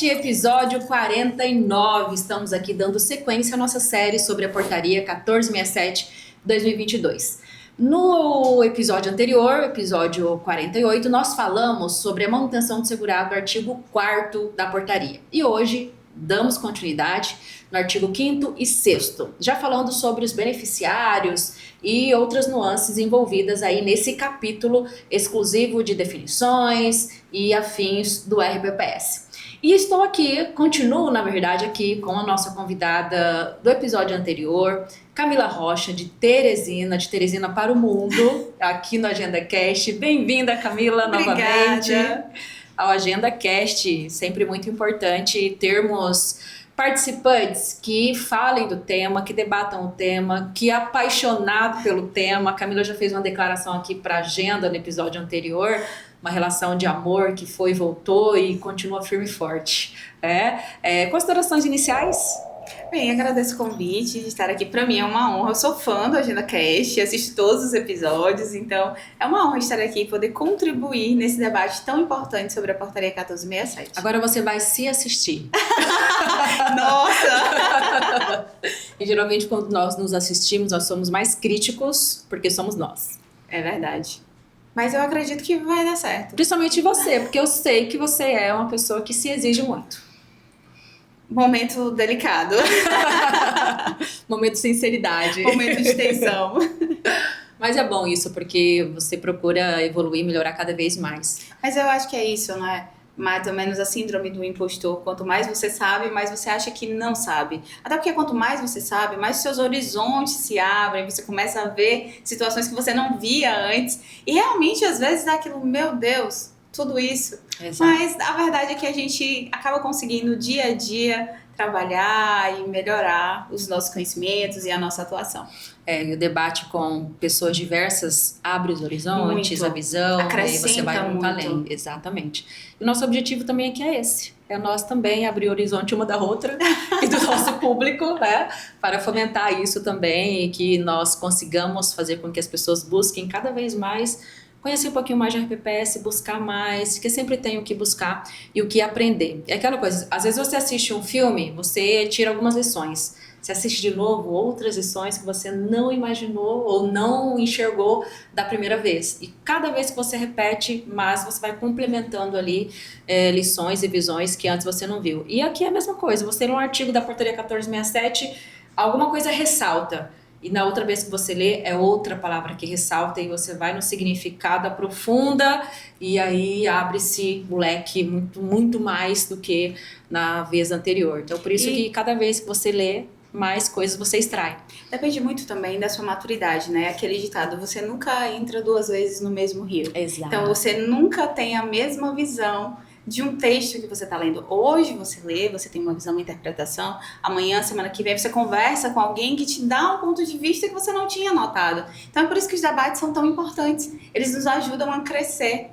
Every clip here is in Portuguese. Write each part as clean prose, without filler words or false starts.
episódio 49. Estamos aqui dando sequência à nossa série sobre a portaria 1467/2022. No episódio anterior, episódio 48, nós falamos sobre a manutenção do segurado do artigo 4º da portaria. E hoje damos continuidade no artigo 5º e 6º, já falando sobre os beneficiários e outras nuances envolvidas aí nesse capítulo exclusivo de definições e afins do RPPS. E estou aqui, continuo na verdade aqui com a nossa convidada do episódio anterior, Camila Rocha, de Teresina para o Mundo, aqui no Agenda Cast. Bem-vinda, Camila, novamente ao Agenda Cast. Sempre muito importante termos participantes que falem do tema, que debatam o tema, que é apaixonado pelo tema. A Camila já fez uma declaração aqui para a Agenda no episódio anterior, uma relação de amor que foi e voltou e continua firme e forte. Considerações iniciais? Bem, agradeço o convite de estar aqui. Para mim é uma honra. Eu sou fã do Agenda Cast, assisto todos os episódios, então é uma honra estar aqui e poder contribuir nesse debate tão importante sobre a Portaria 1467. Agora você vai se assistir. Nossa! E geralmente quando nós nos assistimos, nós somos mais críticos, porque somos nós. É verdade. Mas eu acredito que vai dar certo. Principalmente você, porque eu sei que você é uma pessoa que se exige muito. Momento delicado. Momento de sinceridade. Momento de tensão. Mas é bom isso, porque você procura evoluir, melhorar cada vez mais. Mas eu acho que é isso, né? Mais ou menos a síndrome do impostor. Quanto mais você sabe, mais você acha que não sabe. Até porque quanto mais você sabe, mais seus horizontes se abrem, você começa a ver situações que você não via antes. E realmente, às vezes, dá aquilo, meu Deus, tudo isso. Exato. Mas a verdade é que a gente acaba conseguindo dia a dia trabalhar e melhorar os nossos conhecimentos e a nossa atuação. E o debate com pessoas diversas abre os horizontes, a visão, acrescenta, e você vai muito além. Exatamente. E o nosso objetivo também aqui é esse. É nós também abrir o horizonte uma da outra e do nosso público, né? Para fomentar isso também e que nós consigamos fazer com que as pessoas busquem cada vez mais conhecer um pouquinho mais de RPPS, buscar mais, porque sempre tem o que buscar e o que aprender. É aquela coisa, às vezes você assiste um filme, você tira algumas lições. Você assiste de novo outras lições que você não imaginou ou não enxergou da primeira vez. E cada vez que você repete, mais você vai complementando ali lições e visões que antes você não viu. E aqui é a mesma coisa, você lê um artigo da Portaria 1467, alguma coisa ressalta. E na outra vez que você lê, é outra palavra que ressalta e você vai no significado, aprofunda e aí abre-se o leque muito, muito mais do que na vez anterior. Então, por isso que cada vez que você lê, mais coisas você extrai. Depende muito também da sua maturidade, né? Aquele ditado, você nunca entra 2 vezes no mesmo rio. Exato. Então, você nunca tem a mesma visão de um texto que você está lendo. Hoje você lê, você tem uma visão, uma interpretação. Amanhã, semana que vem, você conversa com alguém que te dá um ponto de vista que você não tinha notado. Então é por isso que os debates são tão importantes. Eles nos ajudam a crescer,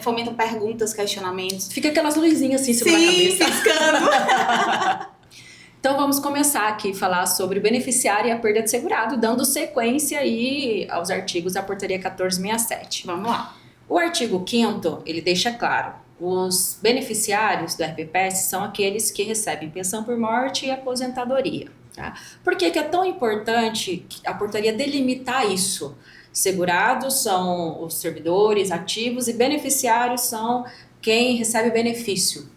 fomentam perguntas, questionamentos. Fica aquelas luzinhas assim em cima da cabeça. Piscando. Então vamos começar aqui a falar sobre o beneficiário e a perda de segurado, dando sequência aí aos artigos da Portaria 1467. Vamos lá. O artigo 5º, ele deixa claro: os beneficiários do RPPS são aqueles que recebem pensão por morte e aposentadoria. Tá? Por que é tão importante a portaria delimitar isso? Segurados são os servidores ativos e beneficiários são quem recebe benefício.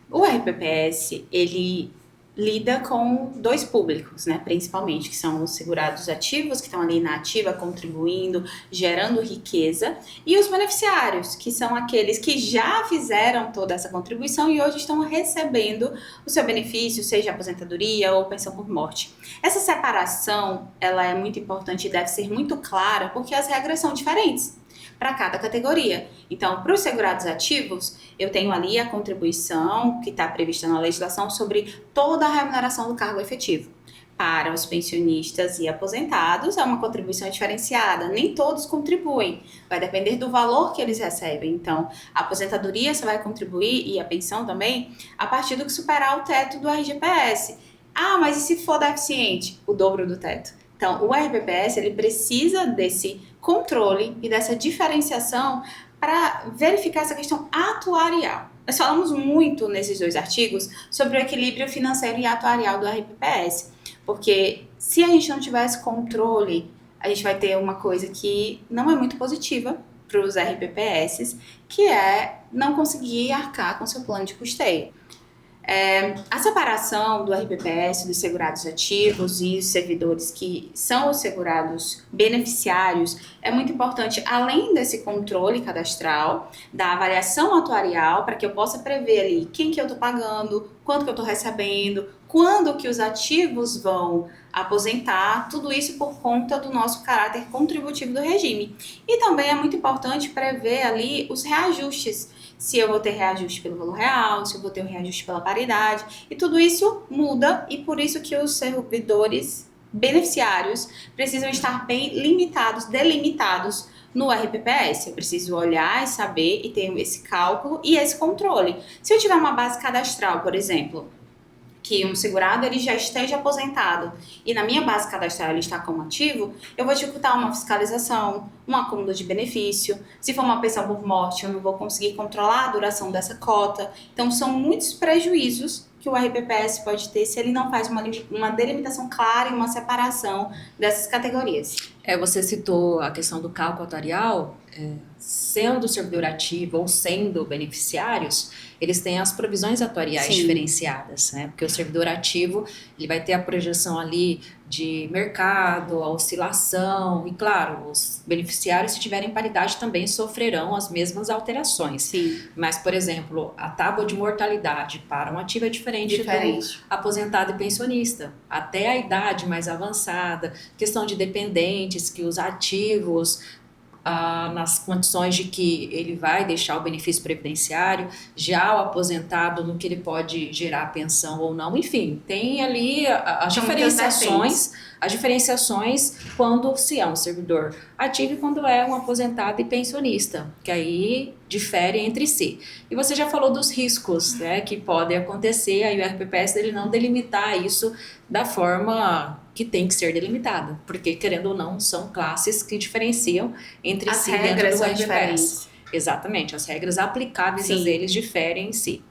O RPPS, ele lida com 2 públicos, né, principalmente, que são os segurados ativos, que estão ali na ativa, contribuindo, gerando riqueza, e os beneficiários, que são aqueles que já fizeram toda essa contribuição e hoje estão recebendo o seu benefício, seja aposentadoria ou pensão por morte. Essa separação, ela é muito importante e deve ser muito clara, porque as regras são diferentes para cada categoria. Então, para os segurados ativos, eu tenho ali a contribuição que está prevista na legislação sobre toda a remuneração do cargo efetivo. Para os pensionistas e aposentados, é uma contribuição diferenciada. Nem todos contribuem. Vai depender do valor que eles recebem. Então, a aposentadoria você vai contribuir e a pensão também a partir do que superar o teto do RGPS. Ah, mas e se for deficiente? O dobro do teto. Então, o RPPS, ele precisa desse controle e dessa diferenciação para verificar essa questão atuarial. nós falamos muito nesses 2 artigos sobre o equilíbrio financeiro e atuarial do RPPS, porque se a gente não tiver esse controle, a gente vai ter uma coisa que não é muito positiva para os RPPS, que é não conseguir arcar com seu plano de custeio. A separação do RPPS, dos segurados ativos e os servidores que são os segurados beneficiários é muito importante, além desse controle cadastral, da avaliação atuarial, para que eu possa prever ali quem que eu estou pagando, quanto que eu estou recebendo, quando que os ativos vão aposentar, tudo isso por conta do nosso caráter contributivo do regime. E também é muito importante prever ali os reajustes, se eu vou ter reajuste pelo valor real, se eu vou ter um reajuste pela paridade, e tudo isso muda, e por isso que os servidores beneficiários precisam estar bem limitados, delimitados no RPPS. Eu preciso olhar e saber e ter esse cálculo e esse controle. Se eu tiver uma base cadastral, por exemplo, que um segurado ele já esteja aposentado e na minha base cadastral ele está como ativo, eu vou dificultar uma fiscalização, um acúmulo de benefício. Se for uma pensão por morte, eu não vou conseguir controlar a duração dessa cota. Então, são muitos prejuízos que o RPPS pode ter se ele não faz uma delimitação clara e uma separação dessas categorias. Você citou a questão do cálculo atuarial, sendo servidor ativo ou sendo beneficiários, eles têm as provisões atuariais diferenciadas, né? Porque o servidor ativo, ele vai ter a projeção ali de mercado, a oscilação, e claro, os beneficiários, se tiverem paridade, também sofrerão as mesmas alterações. Sim. Mas, por exemplo, a tábua de mortalidade para um ativo é diferente do aposentado e pensionista. Até a idade mais avançada, questão de dependentes, que os ativos, nas condições de que ele vai deixar o benefício previdenciário, já o aposentado no que ele pode gerar pensão ou não, enfim, tem ali as diferenciações quando se é um servidor ativo e quando é um aposentado e pensionista, que aí difere entre si. E você já falou dos riscos, né, que podem acontecer, aí o RPPS ele não delimitar isso da forma que tem que ser delimitada, porque querendo ou não, são classes que diferenciam entre si dentro do RPPS. Exatamente, as regras aplicáveis a eles diferem em si.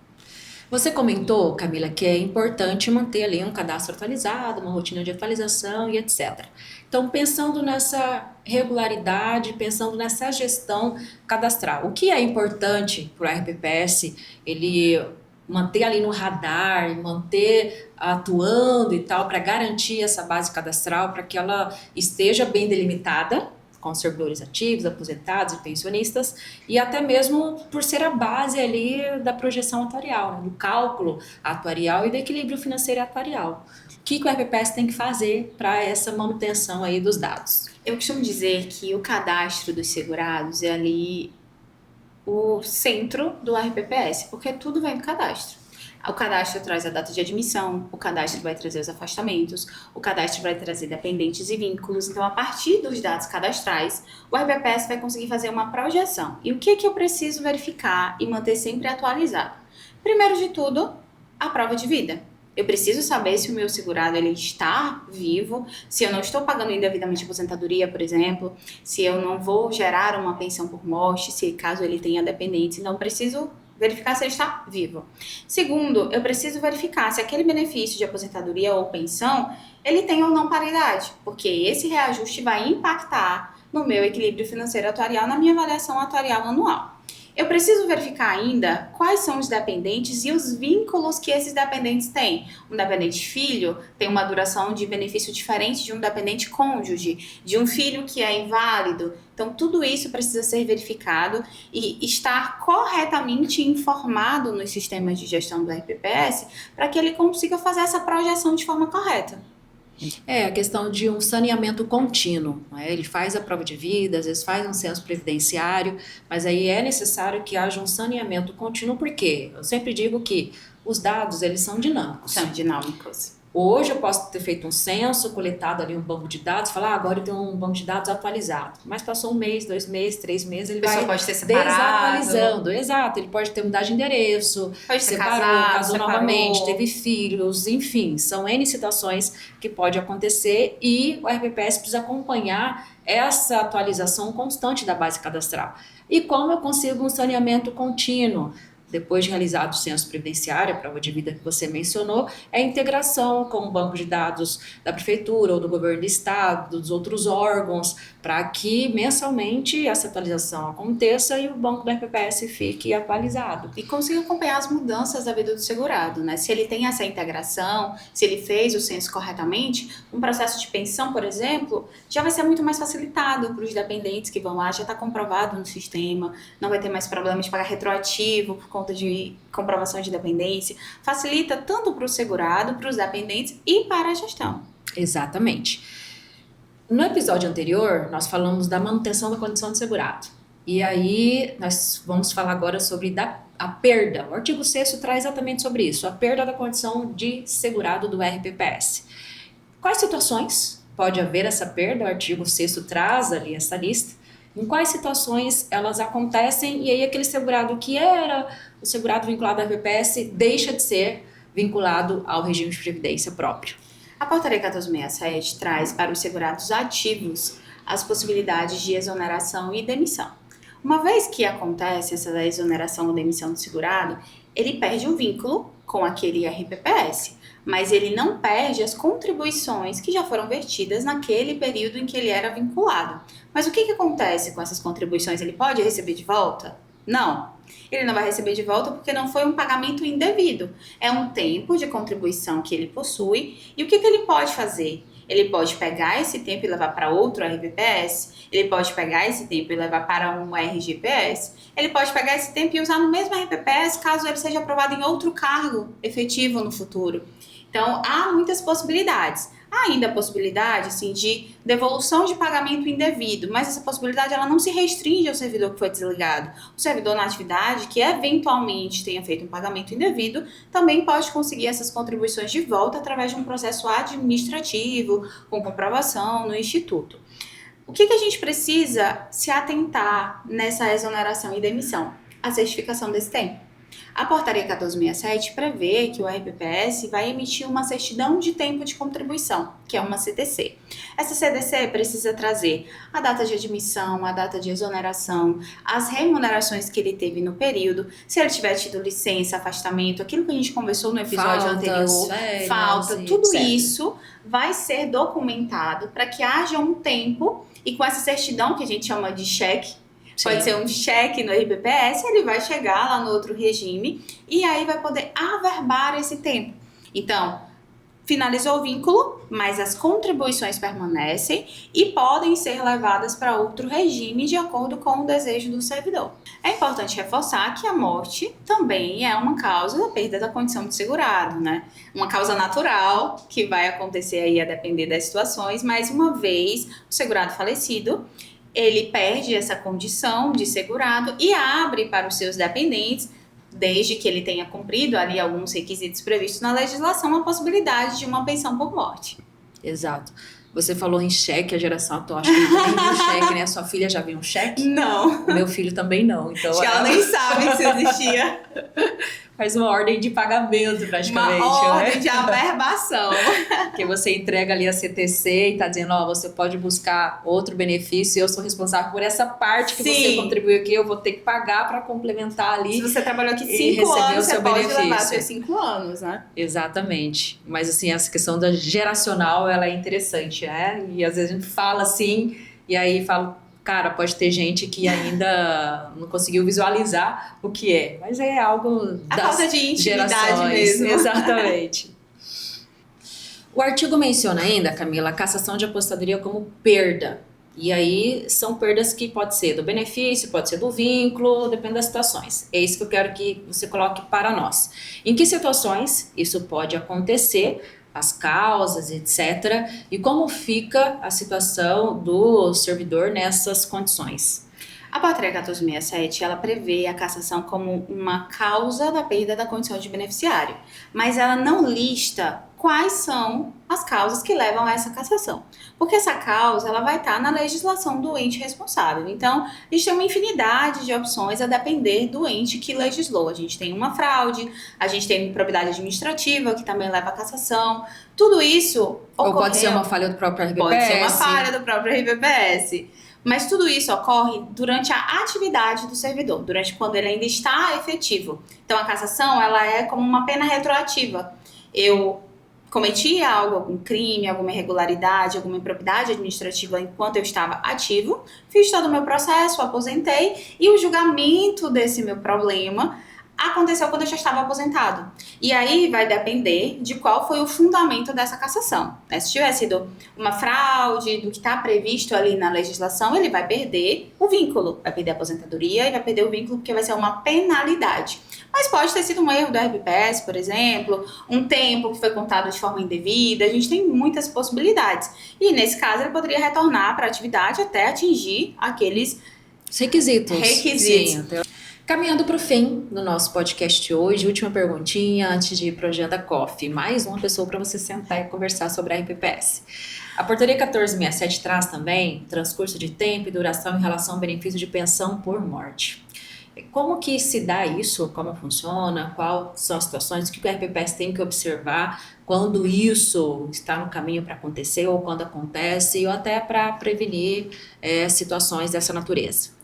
Você comentou, Camila, que é importante manter ali um cadastro atualizado, uma rotina de atualização e etc. Então, pensando nessa regularidade, pensando nessa gestão cadastral, o que é importante para o RPPS, ele manter ali no radar, manter atuando e tal, para garantir essa base cadastral, para que ela esteja bem delimitada, com servidores ativos, aposentados e pensionistas, e até mesmo por ser a base ali da projeção atuarial, né, do cálculo atuarial e do equilíbrio financeiro atuarial. O que o RPPS tem que fazer para essa manutenção aí dos dados? Eu costumo dizer que o cadastro dos segurados é ali o centro do RPPS, porque tudo vem do cadastro. O cadastro traz a data de admissão, o cadastro vai trazer os afastamentos, o cadastro vai trazer dependentes e vínculos. Então, a partir dos dados cadastrais, o RPPS vai conseguir fazer uma projeção. E o que eu preciso verificar e manter sempre atualizado? Primeiro de tudo, a prova de vida. Eu preciso saber se o meu segurado ele está vivo, se eu não estou pagando indevidamente aposentadoria, por exemplo, se eu não vou gerar uma pensão por morte, se caso ele tenha dependentes. Então, preciso verificar se ele está vivo. Segundo, eu preciso verificar se aquele benefício de aposentadoria ou pensão, ele tem ou não paridade, porque esse reajuste vai impactar no meu equilíbrio financeiro atuarial, na minha avaliação atuarial anual. Eu preciso verificar ainda quais são os dependentes e os vínculos que esses dependentes têm. Um dependente filho tem uma duração de benefício diferente de um dependente cônjuge, de um filho que é inválido. Então, tudo isso precisa ser verificado e estar corretamente informado nos sistemas de gestão do RPPS para que ele consiga fazer essa projeção de forma correta. A questão de um saneamento contínuo, né? Ele faz a prova de vida, às vezes faz um censo previdenciário, mas aí é necessário que haja um saneamento contínuo, porque eu sempre digo que os dados, eles são dinâmicos. São dinâmicos. Hoje eu posso ter feito um censo, coletado ali um banco de dados, falar, agora eu tenho um banco de dados atualizado. Mas passou 1 mês, 2 meses, 3 meses, ele vai pode ter separado. Desatualizando. Exato, ele pode ter mudado de endereço, pode casou novamente, teve filhos, enfim, são N situações que pode acontecer e o RPPS precisa acompanhar essa atualização constante da base cadastral. E como eu consigo um saneamento contínuo? depois de realizado o censo previdenciário, a prova de vida que você mencionou, é a integração com o banco de dados da prefeitura ou do governo do estado, dos outros órgãos, para que mensalmente essa atualização aconteça e o banco da RPPS fique atualizado. E consiga acompanhar as mudanças da vida do segurado, né? Se ele tem essa integração, se ele fez o censo corretamente, um processo de pensão, por exemplo, já vai ser muito mais facilitado para os dependentes que vão lá, já está comprovado no sistema, não vai ter mais problema de pagar retroativo por conta de comprovação de dependência. Facilita tanto para o segurado, para os dependentes e para a gestão. Exatamente. No episódio anterior, nós falamos da manutenção da condição de segurado. E aí, nós vamos falar agora sobre a perda. O artigo 6º traz exatamente sobre isso, a perda da condição de segurado do RPPS. Quais situações pode haver essa perda? O artigo 6º traz ali essa lista. Em quais situações elas acontecem e aí aquele segurado que era o segurado vinculado ao RPPS deixa de ser vinculado ao regime de previdência próprio. A Portaria 1467 traz para os segurados ativos as possibilidades de exoneração e demissão. Uma vez que acontece essa exoneração ou demissão do segurado, ele perde o vínculo com aquele RPPS, mas ele não perde as contribuições que já foram vertidas naquele período em que ele era vinculado. Mas o que acontece com essas contribuições? Ele pode receber de volta? Não. Ele não vai receber de volta porque não foi um pagamento indevido. É um tempo de contribuição que ele possui. E o que ele pode fazer? Ele pode pegar esse tempo e levar para outro RPPS, ele pode pegar esse tempo e levar para um RGPS, ele pode pegar esse tempo e usar no mesmo RPPS caso ele seja aprovado em outro cargo efetivo no futuro. Então, há muitas possibilidades. Há ainda a possibilidade, assim, de devolução de pagamento indevido, mas essa possibilidade ela não se restringe ao servidor que foi desligado. O servidor na atividade que eventualmente tenha feito um pagamento indevido também pode conseguir essas contribuições de volta através de um processo administrativo, com comprovação no Instituto. O que a gente precisa se atentar nessa exoneração e demissão? A certificação desse tempo. A Portaria 1467 prevê que o RPPS vai emitir uma certidão de tempo de contribuição, que é uma CTC. Essa CTC precisa trazer a data de admissão, a data de exoneração, as remunerações que ele teve no período, se ele tiver tido licença, afastamento, aquilo que a gente conversou no episódio anterior, falta, tudo isso vai ser documentado para que haja um tempo e com essa certidão que a gente chama de cheque, pode ser um cheque no RPPS, ele vai chegar lá no outro regime e aí vai poder averbar esse tempo. Então, finalizou o vínculo, mas as contribuições permanecem e podem ser levadas para outro regime de acordo com o desejo do servidor. É importante reforçar que a morte também é uma causa da perda da condição de segurado, né? Uma causa natural que vai acontecer aí a depender das situações, mas uma vez o segurado falecido, ele perde essa condição de segurado e abre para os seus dependentes, desde que ele tenha cumprido ali alguns requisitos previstos na legislação, a possibilidade de uma pensão por morte. Exato. Você falou em cheque, a geração atual, acho que não tem um cheque, né? A sua filha já viu um cheque? Não. O meu filho também não. Então acho que ela nem sabe que isso existia. Faz uma ordem de pagamento, praticamente. Uma ordem de averbação. Porque você entrega ali a CTC e tá dizendo, ó, você pode buscar outro benefício e eu sou responsável por essa parte que você contribuiu aqui, eu vou ter que pagar para complementar ali. Se você trabalhou aqui 5 anos, você pode levar seus 5 anos, né? Exatamente. Mas assim, essa questão da geracional, ela é interessante, né? E às vezes a gente fala assim, e aí fala... Cara, pode ter gente que ainda não conseguiu visualizar o que é, mas é algo das falta de intimidade gerações. Mesmo. Exatamente. O artigo menciona ainda, Camila, a cassação de apostadoria como perda. E aí são perdas que pode ser do benefício, pode ser do vínculo, depende das situações. É isso que eu quero que você coloque para nós. Em que situações isso pode acontecer? As causas, etc. E como fica a situação do servidor nessas condições. A Portaria 1467, ela prevê a cassação como uma causa da perda da condição de beneficiário, mas ela não lista quais são as causas que levam a essa cassação. Porque essa causa, ela vai estar na legislação do ente responsável. Então, a gente tem uma infinidade de opções a depender do ente que legislou. A gente tem uma fraude, a gente tem improbidade administrativa, que também leva à cassação. Tudo isso ocorreu. Ou pode ser uma falha do próprio RPPS. Pode ser uma falha do próprio RPPS. Mas tudo isso ocorre durante a atividade do servidor, durante quando ele ainda está efetivo. Então, a cassação, ela é como uma pena retroativa. Eu cometi algum crime, alguma irregularidade, alguma improbidade administrativa enquanto eu estava ativo, fiz todo o meu processo, aposentei, e o julgamento desse meu problema aconteceu quando eu já estava aposentado. E aí vai depender de qual foi o fundamento dessa cassação, né? Se tiver sido uma fraude do que está previsto ali na legislação, ele vai perder o vínculo, vai perder a aposentadoria e vai perder o vínculo porque vai ser uma penalidade. Mas pode ter sido um erro do RPPS, por exemplo, um tempo que foi contado de forma indevida, a gente tem muitas possibilidades. E nesse caso ele poderia retornar para a atividade até atingir aqueles requisitos. Sim. Caminhando para o fim do nosso podcast de hoje, última perguntinha antes de ir para o Agenda Coffee. Mais uma pessoa para você sentar e conversar sobre a RPPS. A Portaria 1467 traz também transcurso de tempo e duração em relação ao benefício de pensão por morte. Como que se dá isso? Como funciona? Quais são as situações? O que o RPPS tem que observar quando isso está no caminho para acontecer ou quando acontece, ou até para prevenir situações dessa natureza?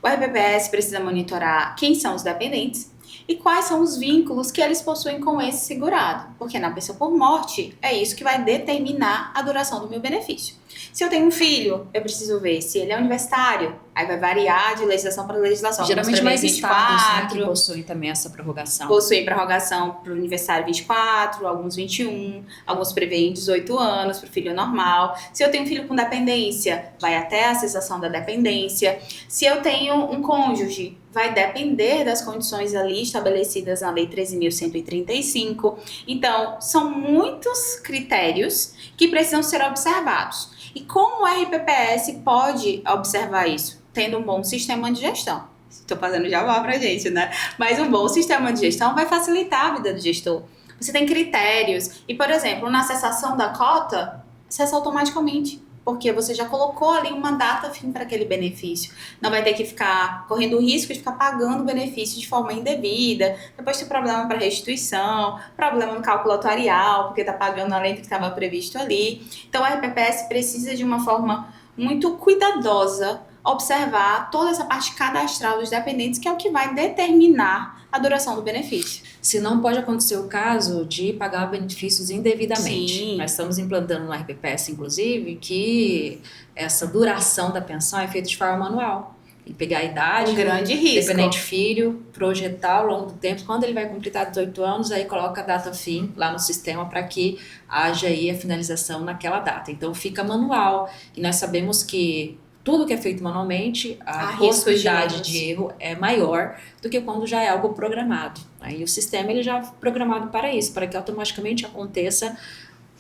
O RPPS precisa monitorar quem são os dependentes e quais são os vínculos que eles possuem com esse segurado, porque na pensão por morte é isso que vai determinar a duração do meu benefício. Se eu tenho um filho, eu preciso ver se ele é universitário, aí vai variar de legislação para legislação. Geralmente mais estados, né, que possuem também essa prorrogação. Possuem prorrogação para o universitário 24, alguns 21, alguns prevêem 18 anos para o filho normal. Se eu tenho um filho com dependência, vai até a cessação da dependência. Se eu tenho um cônjuge, vai depender das condições ali estabelecidas na Lei 13.135. Então, são muitos critérios que precisam ser observados. E como o RPPS pode observar isso? Tendo um bom sistema de gestão. Estou fazendo jabá pra gente, né? Mas um bom sistema de gestão vai facilitar a vida do gestor. Você tem critérios. E, por exemplo, na cessação da cota, cessa automaticamente. Porque você já colocou ali uma data fim para aquele benefício. Não vai ter que ficar correndo o risco de ficar pagando o benefício de forma indevida. Depois tem problema para restituição, problema no cálculo atuarial, porque está pagando além do que estava previsto ali. Então, a RPPS precisa de uma forma muito cuidadosa observar toda essa parte cadastral dos dependentes, que é o que vai determinar a duração do benefício. Se não pode acontecer o caso de pagar benefícios indevidamente. Sim. Nós estamos implantando no RPPS, inclusive, que essa duração da pensão é feita de forma manual. E pegar a idade, um grande risco. dependente filho, projetar ao longo do tempo, quando ele vai completar 18 anos, aí coloca a data fim lá no sistema para que haja aí a finalização naquela data. Então fica manual. E nós sabemos que tudo que é feito manualmente, a possibilidade de erro é maior do que quando já é algo programado. Aí o sistema ele já é programado para isso, para que automaticamente aconteça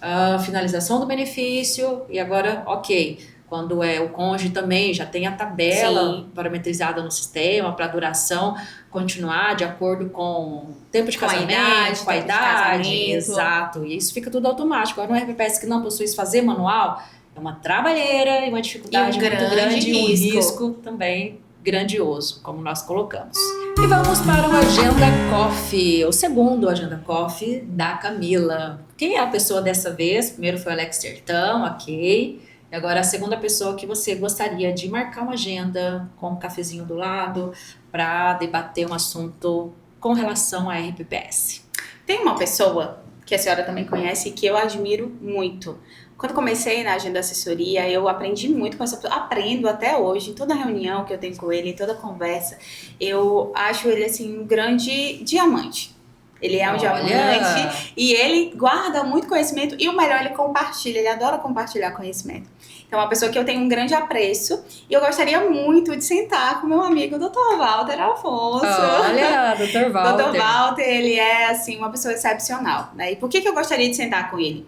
a finalização do benefício e agora, ok, quando é o cônjuge também já tem a tabela parametrizada no sistema para a duração continuar de acordo com o tempo de casamento, com a idade, exato, e isso fica tudo automático. Agora no RPPS que não possui isso, fazer manual, é uma trabalheira e uma dificuldade muito grande e um risco também grandioso, como nós colocamos. E vamos para o Agenda Coffee, o segundo Agenda Coffee da Camila. Quem é a pessoa dessa vez? Primeiro foi o Alex Sertão, ok. E agora a segunda pessoa que você gostaria de marcar uma agenda com um cafezinho do lado para debater um assunto com relação à RPPS. Tem uma pessoa que a senhora também conhece e que eu admiro muito. Quando comecei na agenda assessoria, eu aprendi muito com essa pessoa, aprendo até hoje, em toda reunião que eu tenho com ele, em toda conversa, eu acho ele assim um grande diamante. Ele é um diamante e ele guarda muito conhecimento e o melhor, ele compartilha, ele adora compartilhar conhecimento. Então é uma pessoa que eu tenho um grande apreço e eu gostaria muito de sentar com meu amigo Dr. Walter Afonso. Olha, Dr. Walter. Dr. Walter, ele é assim uma pessoa excepcional, né? E por que eu gostaria de sentar com ele?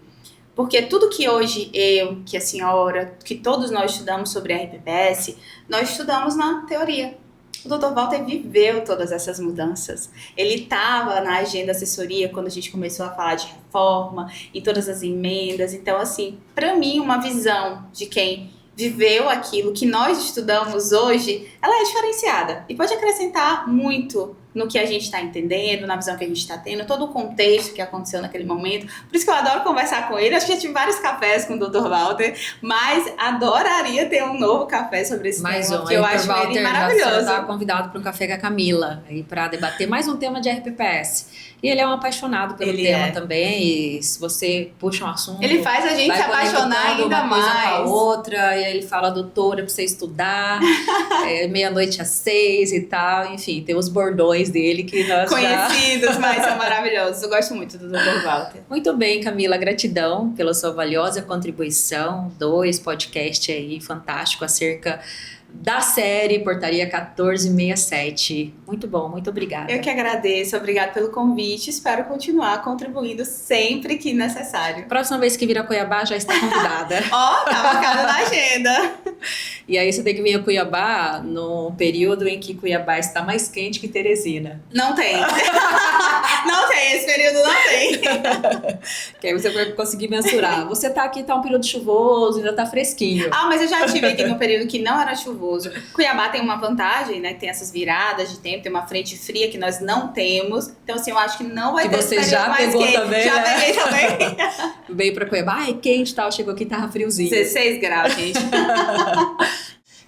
Porque tudo que hoje eu, que a senhora, que todos nós estudamos sobre RPPS, nós estudamos na teoria. O Dr. Walter viveu todas essas mudanças. Ele estava na agenda assessoria quando a gente começou a falar de reforma, em todas as emendas. Então, assim, para mim, uma visão de quem viveu aquilo que nós estudamos hoje, ela é diferenciada e pode acrescentar muito no que a gente está entendendo, na visão que a gente está tendo, todo o contexto que aconteceu naquele momento. Por isso que eu adoro conversar com ele. Acho que já tive vários cafés com o Dr. Walter, mas adoraria ter um novo café sobre esse tema, porque eu acho Walter ele maravilhoso. Já estava convidado para um café com a Camila, para debater mais um tema de RPPS. E ele é um apaixonado pelo tema também, e se você puxa um assunto... Ele faz a gente se apaixonar ainda uma coisa mais. com a outra, e aí ele fala, doutora, pra você estudar, meia-noite às 6 e tal, enfim, tem os bordões dele que nós conhecidos, mas são maravilhosos. Eu gosto muito do Dr. Walter. Muito bem, Camila, gratidão pela sua valiosa contribuição, 2 podcasts aí fantástico acerca da série Portaria 1467. Muito bom, muito obrigada. Eu que agradeço, obrigado pelo convite. Espero continuar contribuindo sempre que necessário. Próxima vez que vir a Cuiabá, já está convidada. Tá marcado na agenda. E aí você tem que vir a Cuiabá no período em que Cuiabá está mais quente que Teresina. Não tem. Não tem, esse período não tem. Que aí você vai conseguir mensurar. Você tá aqui, tá um período chuvoso, ainda tá fresquinho. Mas eu já estive aqui no período que não era chuvoso. Cuiabá tem uma vantagem, né? Que tem essas viradas de tempo, tem uma frente fria que nós não temos. Então, assim, eu acho que não vai ter esse período já mais pegou quente. Também, já né? peguei também. Veio pra Cuiabá, é quente e tal, chegou aqui, tava friozinho. 16 graus, gente.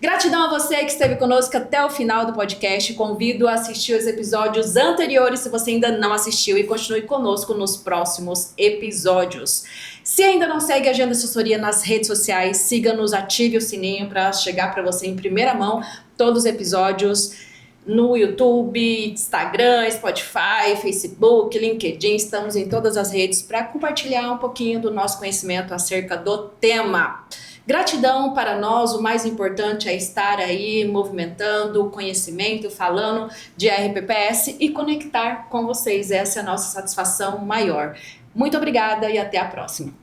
Gratidão a você que esteve conosco até o final do podcast. Convido a assistir os episódios anteriores se você ainda não assistiu e continue conosco nos próximos episódios. Se ainda não segue a Agenda Assessoria nas redes sociais, siga-nos, ative o sininho para chegar para você em primeira mão todos os episódios no YouTube, Instagram, Spotify, Facebook, LinkedIn. Estamos em todas as redes para compartilhar um pouquinho do nosso conhecimento acerca do tema. Gratidão para nós, o mais importante é estar aí movimentando o conhecimento, falando de RPPS e conectar com vocês. Essa é a nossa satisfação maior. Muito obrigada e até a próxima.